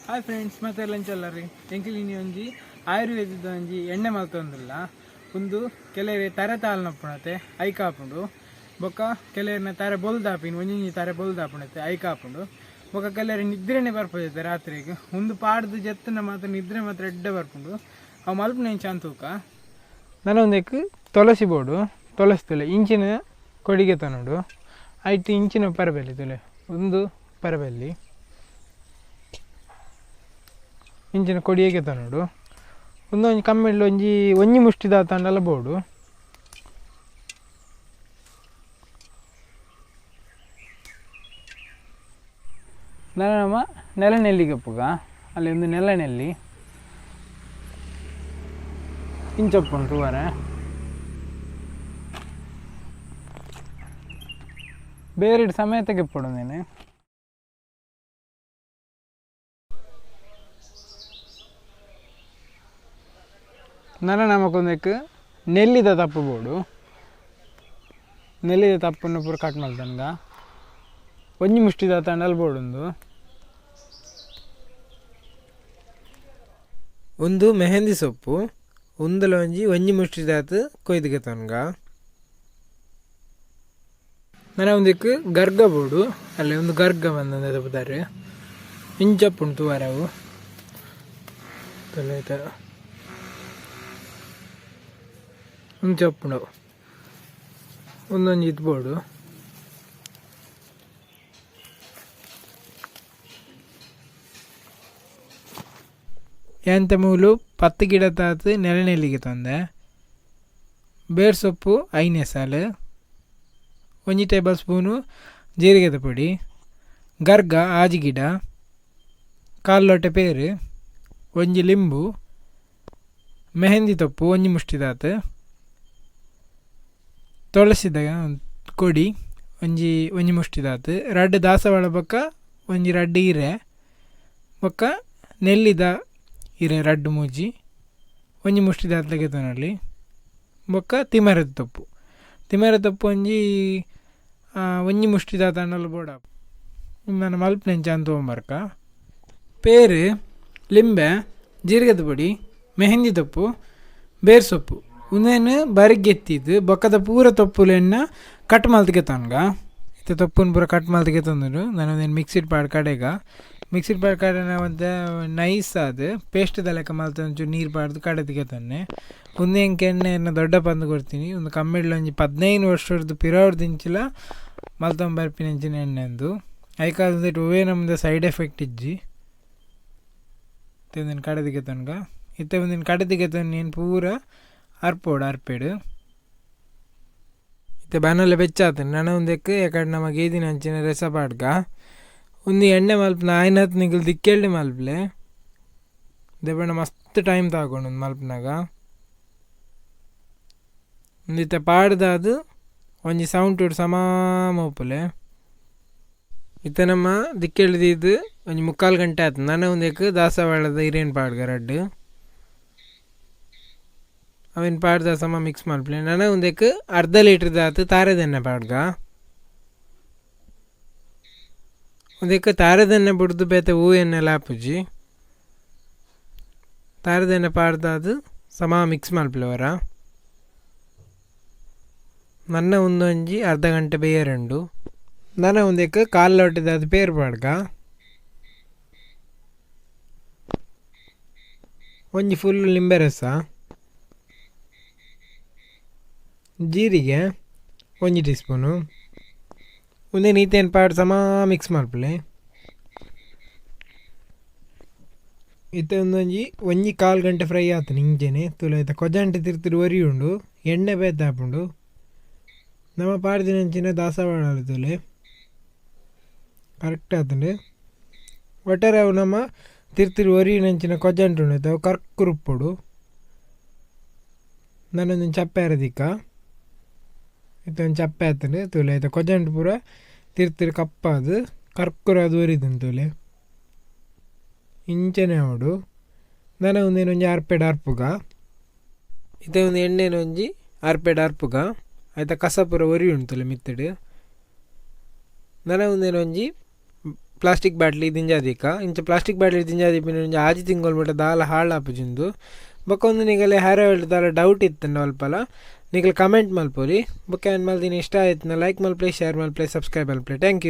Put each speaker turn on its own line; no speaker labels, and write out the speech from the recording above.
Hi friends, ಮತ್ತೆ ಲಂಚಲ್ಲರಿ ಎಂಕಿಲಿ ಒಂಜಿ ಆಯುರ್ವೇದದ ಒಂಜಿ ಎಣ್ಣೆ ಮಲ್ತೊಂದಿಲ್ಲ. ಒಂದು ಕೆಲವೇ ತರೆ ತಾಳ್ನಪ್ಪುಣತೆ ಐಕಾಪುಂಡು, ಬೊಕ್ಕ ಕೆಲವರಿನ ತರೆ ಬೊಲ್ದಾಪಿನ ಒಂಜಿ ತರೆ ಬೊಲ್ದಾಪುಣತೆ ಐಕಾಪುಂಡು, ಬೊಕ್ಕ ಕೆಲವರಿ ನಿದ್ರೆನೆ ಬರ್ಪೋದೈತೆ ರಾತ್ರಿಗೆ. ಒಂದು ಪಾಡ್ದು ಜತ್ತನ ಮಾತ್ರ ನಿದ್ರೆ ಮಾತ್ರ ಎಡ್ಡೆ ಬರ್ಪುಂಡು. ಅವು ಮಲ್ಪುನ ಇಂಚ ಅಂತೂಕ ನನೊಂದಕ್ಕೆ ತುಳಸಿ ಬೋಡು ತುಳಸಿ ತುಲೆ ಇಂಚಿನ ಕೊಡಿಗೆ ತನೋಡು ಐಟು ಇಂಚಿನ ಪರಬೆಲ್ಲಿ ತುಲೆ ಒಂದು ಪರಬೆಲ್ಲಿ ಇಂಚಿನ ಕೊಡಿಯಕ್ಕೆ ತನೋಡು ಒಂದೊಂದು ಕಮ್ಮಿಡ್ಲು ಒಂಜಿ ಮುಷ್ಟಿದ ತಂಡಲ್ಲ ಬೋಡು. ನಮ್ಮ ನೆಲನೆಲ್ಲಿಗೆ ಪುಗ ಅಲ್ಲಿ ಒಂದು ನೆಲನೆಲ್ಲಿ ಇಂಚಪ್ಪುಂಟು ವರ ಬೇರೆ ಸಮೇತಕ್ಕೆ ಪೊಡನೇನೆ ನಮಕೊಂದಕ್ಕೆ ನೆಲ್ಲಿದ ತಪ್ಪು ಬೋಡು. ನೆಲ್ಲಿದ ತಪ್ಪನ್ನು ಪೂರ ಕಟ್ ಮಾಡ್ತಂಗ ಒಂಜಿ ಮುಷ್ಟಿದ ತಂಡಲ್ಲಿ ಬೋಡೊಂದು ಒಂದು ಮೆಹಂದಿ ಸೊಪ್ಪು ಒಂದಲ ಒಂಜಿ ಮುಷ್ಟಿದಾತು ಕೊಯ್ದಿಗೆ ತನಗ ಒಂದಕ್ಕೆ ಗರ್ಗ ಬೋಡು. ಅಲ್ಲಿ ಒಂದು ಗರ್ಗ ಬಂದ ತಪ್ಪುತ್ತಾರೆ ಇಂಚಪ್ಪುಂಟು ವರವು ಇಂಚಪ್ಪುಂಡು ಒಂದೊಂದು ಇದು ಬೋಡು. ಎಂತ ಮೂಲು 10 ಗಿಡ ತಾತು ನೆಲನೆಲ್ಲಿಗೆ ತಂದೆ. ಬೇರ್ ಸೊಪ್ಪು 5 ಎಸಲು, 1 ಟೇಬಲ್ ಸ್ಪೂನು ಜೀರಿಗೆದ ಪುಡಿ, ಗರ್ಗ ಆಜಿ ಗಿಡ, 1/4 ಲೋಟ ಪೇರು, 1 ಲಿಂಬು, ಮೆಹಂದಿ ತೊಪ್ಪು 1 ಮುಷ್ಟಿದಾತು, ತುಳಸಿದ ಕೊಡಿ 1 ಮುಷ್ಟಿದಾತು, 2 ದಾಸವಾಳ ಬೊಕ್ಕ 2 ಹೀರೆ ಬೊಕ್ಕ ನೆಲ್ಲಿದ ಹೀರೆ 2 ಮೂಜಿ 1 ಮುಷ್ಟಿದಾತ್ಲಗೆ ತೊನಲ್ಲಿ ಬೊಕ್ಕ ತಿಮರದ ತೊಪ್ಪು 1 ಮುಷ್ಟಿದಾತ ಅನ್ನಲು ಬೋಡ. ನಾನು ಮಲ್ಪನೆಂಚ ಅಂತ ತೊಗೊಂಬರ್ಕ ಪೇರು, ಲಿಂಬೆ, ಜೀರಿಗೆದ ಪುಡಿ, ಮೆಹಂದಿ ತೊಪ್ಪು, ಬೇರ್ ಸೊಪ್ಪು ಉಂದೇನು ಬರಿಗೆತ್ತಿದ್ದು ಬೊಕ್ಕದ ಪೂರ ತೊಪ್ಪುಲೆನ್ನ ಕಟ್ ಮಲ್ತಿಗೆ ತನ್ಗ ಇತ್ತ ತೊಪ್ಪುನ ಪೂರ ಕಟ್ ಮಲ್ತಿಗೆ ತಂದರು. ನಾನು ಮಿಕ್ಸಿಡ್ ಪಾಡ್ ಕಡೆನ ಒಂದು ನೈಸ್ ಅದು ಪೇಸ್ಟ್ದ ಲೆಕ್ಕ ಮಲ್ತ ಒಂಚೂರು ನೀರು ಪಾಡ್ದು ಕಡೆದಿಗೆ ತಂದೆ. ಒಂದೇಂಗೆ ಎಣ್ಣೆಯನ್ನು ದೊಡ್ಡ ಪಂದು ಕೊಡ್ತೀನಿ. ಒಂದು ಕಮ್ಮಿಡ್ಲ 15 ವರ್ಷದ್ದು ಪಿರೋಡ್ದು ಇಂಚಿಲ ಮಲ್ತೊಂಬರ್ಪಿನ ಇಂಚಿನ ಎಣ್ಣೆಂದು ಐಕಾಲದ ಒವೇ ನಮ್ದು ಸೈಡ್ ಎಫೆಕ್ಟ್ ಇಜ್ಜಿ ಒಂದಿನ ಕಡೆದಿಗೆ ತನಕ ಇತ್ತೆ ಒಂದಿನ ಕಡೆದಿಗೆ ತನ್ನೇನು ಪೂರ ಅರ್ಪೇಡು ಇತ್ತೆ ಬನಲ್ಲ ಬೆಚ್ಚಾತನೆ. ನಾನು ಒಂದಕ್ಕೆ ಯಾಕಡೆ ನಮ್ಮ ಗೇದಿನ ಅಂಚಿನ ರಸ ಪಾಡ್ಗ ಒಂದು ಎಣ್ಣೆ ಮಲ್ಪನ ಆಯ್ನತ್ತು ನಿಗಲ್ ದಿಕ್ಕೆಳ್ಳಿ ಮಲ್ಪಲೆ ದೇಬಣ್ಣ ಮಸ್ತ್ ಟೈಮ್ ತಗೊಂಡು ಒಂದು ಮಲ್ಪನಾಗ ಒಂದಿತ್ತ ಪಾಡ್ದು ಒಂಜಿ ಸೌಂಡ್ ಇಟ್ಟು ಸಮ ಮೋಪಲೆ ಇತ್ತ ನಮ್ಮ ದಿಕ್ಕೆಳ್ದಿದ್ದು 3/4 ಗಂಟೆ ಆಯ್ತು. ನಾನು ಒಂದಕ್ಕೆ ದಾಸವಾಳದ ಹಿರೇನು ಪಾಡ್ಗ 2 ಅವೇನು ಪಾಡ್ದ ಸಮ ಮಿಕ್ಸ್ ಮಲ್ಪಲೆ. ನಾನು ಒಂದಕ್ಕೆ 1/2 ಲೀಟ್ರದ್ದು ಆಯ್ತು ತಾರದೆಣ್ಣೆ ಪಾಡ್ಗ ಒಂದಕ್ಕೆ ತಾರದೆಣ್ಣೆ ಬಿಡ್ದು ಬೇತೆ ಹೂ ಎಣ್ಣೆ ಲಾಪುಜಿ ತಾರದೆಣ್ಣೆ ಪಾಡ್ದು ಸಮ ಮಿಕ್ಸ್ ಮಲ್ಪಲೆವರ. ನನ್ನ ಒಂದೊಂಜಿ 1/2 ಗಂಟೆ ಬೇಯರಂಡು. ನಾನು ಒಂದಕ್ಕೆ 1/4 ಲೋಟದ ಅದು ಪೇರು ಪಾಡ್ಗ ಒಂಜಿ ಫುಲ್ ಲಿಂಬೆ ರಸ, ಜೀರಿಗೆ 1 ಟೀ ಸ್ಪೂನು ಒಂದೇ ನೀತೇನು ಪಾಡು ಸಮ ಮಿಕ್ಸ್ ಮಲ್ಪಲೆ. ಇತ್ತೆ ಒಂದೊಂಜಿ 1/4 ಗಂಟೆ ಫ್ರೈ ಆತು ಇಂಜೆನೆ ತುಲ ಆಯ್ತು ಕೊಜಂಟೆ ತಿರ್ತಿರು ಒರಿ ಉಂಡು ಎಣ್ಣೆ ಬೇತಾಪುಂಡು ನಮ್ಮ ಪಾಡ್ದಿನಂಚಿನ ದಾಸವಾಳ ತುಲೆ ಕರೆಕ್ಟ್ ಆತಂಡು ಒಟ್ಟಾರೆ ಅವು ನಮ್ಮ ತಿರ್ತಿರು ಒರಿನಂಚಿನ ಕೊಜಂಟು ಉಂಡೈತೆ ಅವು ಕರ್ಕು ರುಪ್ಪುಡು. ನಾನೊಂದು ಚಪ್ಪೆ ಅರದಿಕ್ಕ ಇತ್ತೊಂದು ಚಪ್ಪೆ ಆತಂಡು ತುಲೆ ಆಯ್ತು ಕೊಜಂಟು ಪೂರ ತಿರ್ತಿರು ಕಪ್ಪಾದು ಕರ್ಕುರ ಅದು ಒರಿದಂದು ತುಲೆ ಇಂಚನೆ ಅವಡು. ನಾನು ಒಂದೇನೊಂಜಿ ಅರ್ಪೆಡ್ ಅರ್ಪುಗ ಇತ್ತೆ ಒಂದು ಎಣ್ಣೆನೊಂಜಿ ಅರ್ಪೆಡ್ ಅರ್ಪುಗ ಆಯ್ತಾ ಕಸ ಪೂರ ಒರಿ ಉಂಟುಲೆ ಮಿತ್ತಡು. ನನ ಒಂದೇನೊಂಜಿ ಪ್ಲಾಸ್ಟಿಕ್ ಬಾಟ್ಲಿ ದಿಂಜಾದಿಕ್ಕ ಇಂಚ ಪ್ಲಾಸ್ಟಿಕ್ ಬಾಟ್ಲಿ ದಿಂಜಾದಿಪ್ಪಿನ ಒಂಜಿ ಆಜಿ ತಿಂಗಳು ಬಿಟ್ಟ ದಾಲ ಹಾಳಾಪುಜಿಂದು ಬೊಕ್ಕ ಒಂದು ನಿಗಲೆ ಹೇರ್ ಆಯಿಲ್ ದಾಲ ಡೌಟ್ ಇತ್ತಂಡ ಅಲ್ಪಲ ನಿಗಲು ಕಮೆಂಟ್ ಮಲ್ಪೊಲಿ ಬೊಕ್ಕ ಏನು ಮಲ್ದಿನ ಇಷ್ಟ ಆಯ್ತು ಲೈಕ್ ಮಲ್ಪ್ಲೆ ಶೇರ್ ಮಲ್ಪ್ಲೆ ಸಬ್ಸ್ಕ್ರೈಬ್ ಮಲ್ಪ್ಲೆ ಥ್ಯಾಂಕ್ ಯು.